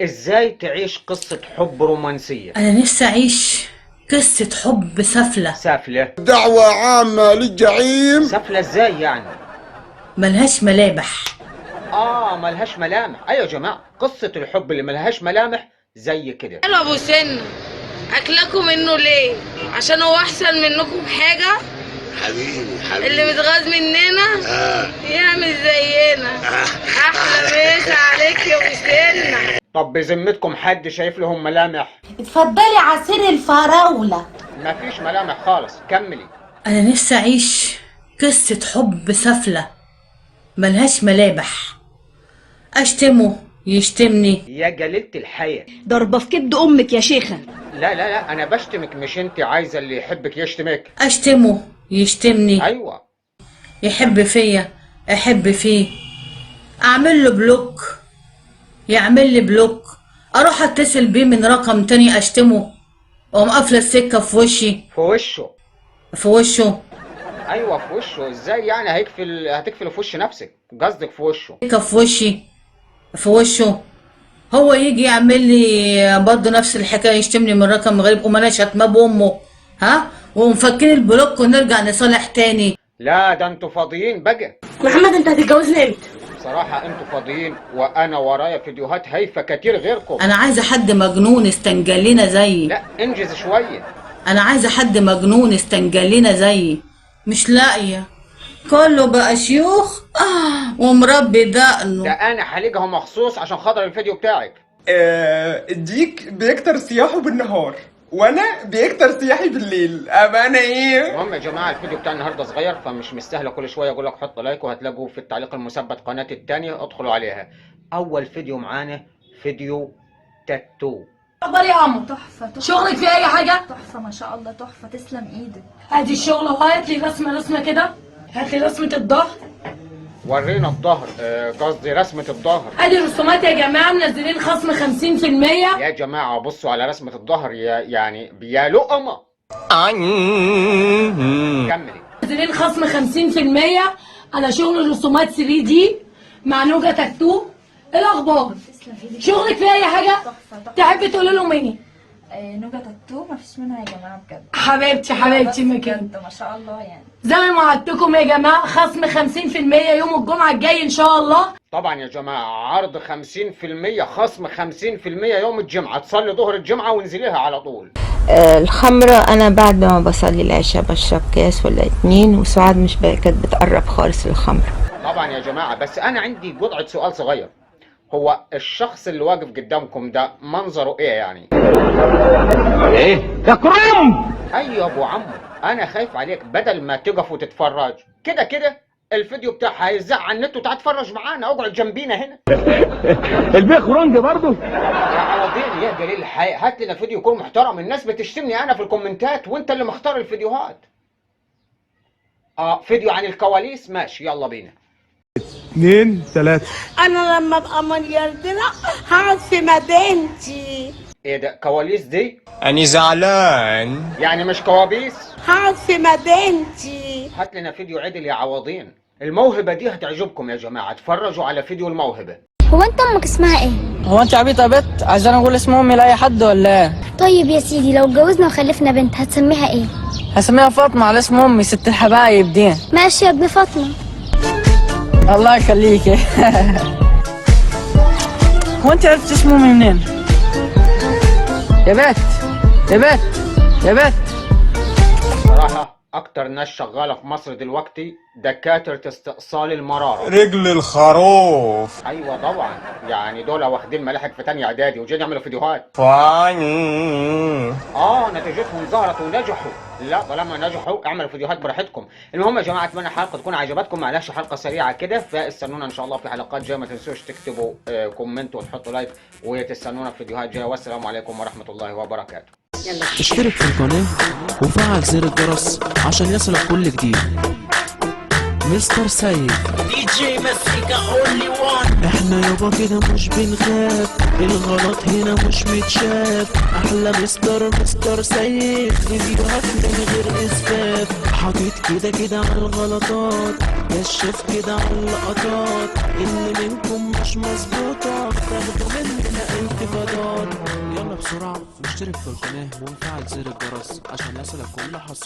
ازاي تعيش قصة حب رومانسية؟ انا نفسي اعيش قصة حب سافلة سافلة؟ دعوة عامة للجحيم. سافلة ازاي يعني؟ ملهاش ملامح. ملهاش ملامح. ايوه يا جماعة، قصة الحب اللي ملهاش ملامح زي كده. حلو ابو سن، اكلكم منه ليه؟ عشان هو احسن منكم بحاجه؟ حبيبي اللي متغاظ مننا يعمل زينا. احلى مسا عليك يا ابو سن. طب بذمتكم حد شايف لهم ملامح؟ اتفضلي عصير الفراولة. مفيش ملامح خالص، كملي. انا نفسي اعيش قصة حب سافلة ملهاش ملامح. اشتمه يشتمني. يا جليلة الحياة، ضربة في كبد امك يا شيخة. لا لا لا، انا بشتمك مش انت عايزة اللي يحبك يشتمك. اشتمه يشتمني. ايوه. يحب فيا احب فيه. اعمل له بلوك يعمل لي بلوك. اروح اتصل بيه من رقم تاني اشتمه واقوم قافله السكه في وشي. في وشه. في وشه. ايوه في وشه. ازاي يعني هتقفل في وش نفسك؟ قصدك في وشه. سكه في وشي. في وشه. هو يجي يعمل لي برضه نفس الحكايه، يشتمني من رقم غريب وما انا شاتماه بامه. ها، ومفكين البلوك ونرجع نصالح تاني. لا ده انتوا فاضيين بقى. محمد انت هتتجوزني امتى؟ بصراحة انتوا فاضيين، وانا ورايا فيديوهات هايفة كتير غيركم. انا عايزه حد مجنون استنجلينا زيي. لا انجز شوية. انا عايزه حد مجنون استنجلينا زيي. مش لاقيه. كله بقى شيوخ ومربي دقنه. ده انا حالجها مخصوص عشان خاطر الفيديو بتاعك. الديك بيكتر سياحه بالنهار وانا بيكتر سياحي بالليل، ابقى انا ايه؟ المهم يا جماعة، الفيديو بتاع النهاردة صغير فمش مستاهلة كل شوية اقول لك حط لايك، وهتلاقوا في التعليق المثبت قناتي التانية ادخلوا عليها. اول فيديو معانا فيديو تاتو. اخبار يا عمو؟ تحفة. شغلك فيه اي حاجه؟ تحفة ما شاء الله، تحفة، تسلم ايدك. ادي الشغل اهو. هات لي رسمه كده. هات لي رسمه الظهر. ورينا الظهر، قصدي رسمة الظهر. ادي الرسومات يا جماعه، منزلين خصم 50%. يا جماعة بصوا على رسمة الظهر، يا لقمة. كملي. منزلين خصم 50% على شغل الرسومات 3D مع نوجة تاتو. ايه الاخبار؟ تسلم ايدك. شغلك فيه اي حاجه؟ تحفة. تحبي تقولي لهم ايه؟ نوجة تاتو مفيش منها يا جماعة بجد. حبيبتي مكان. بجد ما شاء الله يعني. زي ما وعدتكم يا جماعه، خصم 50% يوم الجمعه الجاي ان شاء الله. طبعا يا جماعة، عرض 50%، خصم 50% يوم الجمعة. تصلي ظهر الجمعة وانزليها على طول. الخمرة أنا بعد ما بصلي العشاء بشرب كاس ولا اتنين، وسعاد مش كانت بتقرب خالص الخمرة. طبعا يا جماعة، بس أنا عندي قطعة سؤال صغير. هو الشخص اللي واقف قدامكم ده منظره إيه يعني؟ إيه؟ تكرم! أيوة يا أبو عمو، أنا خايف عليك. بدل ما تقف وتتفرج كده الفيديو بتاعها هيزع على النت وتعال تتفرج معانا. اقعد جنبينا هنا. البيخ خرنج برضه. يا عوضين يا جليل الحقيقة، هات لنا فيديو يكون محترم. الناس بتشتمني انا في الكومنتات وانت اللي مختار الفيديوهات. فيديو عن الكواليس، ماشي يلا بينا. 2 3. انا لما ابقى مليارديرة هقعد في مدينتي. ايه ده كواليس دي؟ أنا زعلان. يعني مش كوابيس؟ هقعد في مدينتي. هات لنا فيديو عدل يا عوضين. الموهبة دي هتعجبكم يا جماعة، اتفرجوا على فيديو الموهبة. هو انت امك اسمها ايه؟ هو انت عبيطه يا بت؟ عايزاني اقول اسم امي لاي حد ولا ايه؟ طيب يا سيدي، لو اتجوزنا وخلفنا بنت هتسميها ايه؟ هسميها فاطمه على اسم امي ست الحبايب دي. ماشي يا ابن فاطمه. الله يخليكي. هو انت عرفت اسم امي منين؟ يا بت صراحة أكتر ناس شغالة في مصر دلوقتي دكاترة استئصال المرارة. رجل الخروف. أيوة طبعا، يعني دول واخدين ملاحق في تانية إعدادي وجايين يعملوا فيديوهات. نتيجتهم ظهرت ونجحوا. لا طالما نجحوا اعملوا فيديوهات براحتكم. المهم يا جماعة، أتمنى الحلقة تكون عجبتكم. معلش حلقة سريعة كده، فاستنونا إن شاء الله في حلقات جاية. ما تنسوش تكتبوا كومنت وتحطوا لايك، وتستنونا في فيديوهات جاية. والسلام عليكم ورحمة الله وبركاته. اشترك في القناة وفعل زر الجرس عشان يصلك كل جديد. مستر سيد دي جي مزيكا اونلي وان. احنا يابا كده مش بنخاف، الغلط هنا مش متشاف. احلى مستر سيد، فيديوهات من غير اسفاف. حاطط كده على الغلطات، كشف كده على اللقطات اللي منكم مش مظبوطة، تاخدوا مننا انتفاضات. يلا بسرعة نشترك في القناة ونفعل زر الجرس عشان يصلك كل حصريات.